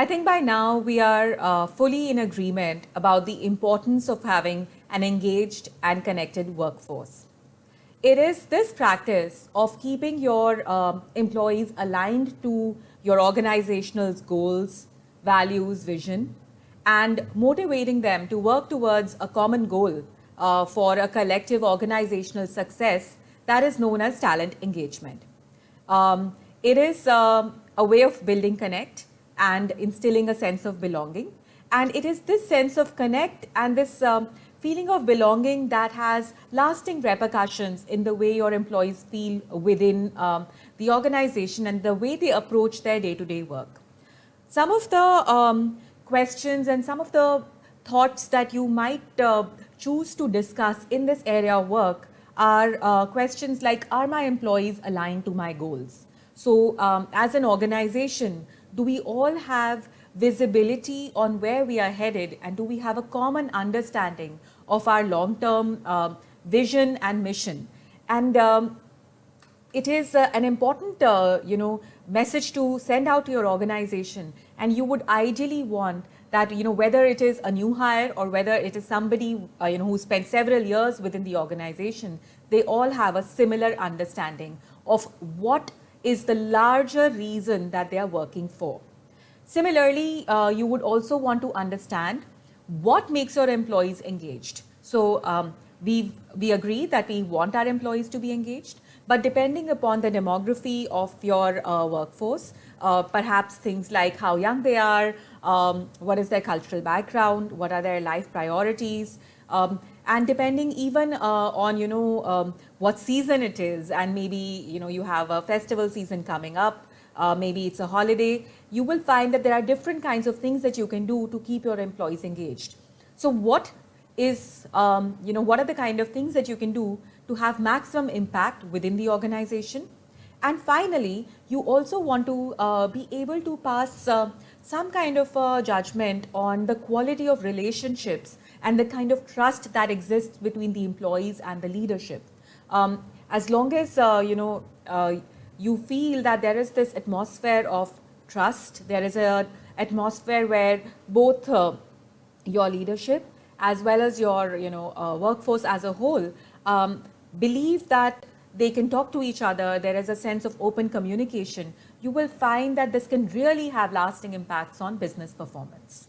I think by now we are fully in agreement about the importance of having an engaged and connected workforce. It is this practice of keeping your employees aligned to your organizational goals, values, vision, and motivating them to work towards a common goal for a collective organizational success that is known as talent engagement. It is a way of building connect and instilling a sense of belonging. And it is this sense of connect and this feeling of belonging that has lasting repercussions in the way your employees feel within the organization and the way they approach their day-to-day work. Some of the questions and some of the thoughts that you might choose to discuss in this area of work are questions like, are my employees aligned to my goals? So as an organization, do we all have visibility on where we are headed, and do we have a common understanding of our long-term vision and mission? And it is an important message to send out to your organization, and you would ideally want that whether it is a new hire or whether it is somebody who spent several years within the organization, they all have a similar understanding of what is the larger reason that they are working for. Similarly, you would also want to understand what makes your employees engaged. So we agree that we want our employees to be engaged, but depending upon the demography of your workforce, perhaps things like how young they are, what is their cultural background, what are their life priorities, and depending even on what season it is, and maybe you have a festival season coming up, maybe it's a holiday, you will find that there are different kinds of things that you can do to keep your employees engaged. So what are the kind of things that you can do to have maximum impact within the organization? And finally, you also want to be able to pass some kind of judgment on the quality of relationships and the kind of trust that exists between the employees and the leadership. As long as you feel that there is this atmosphere of trust, there is an atmosphere where both your leadership as well as your workforce as a whole believe that they can talk to each other, there is a sense of open communication, you will find that this can really have lasting impacts on business performance.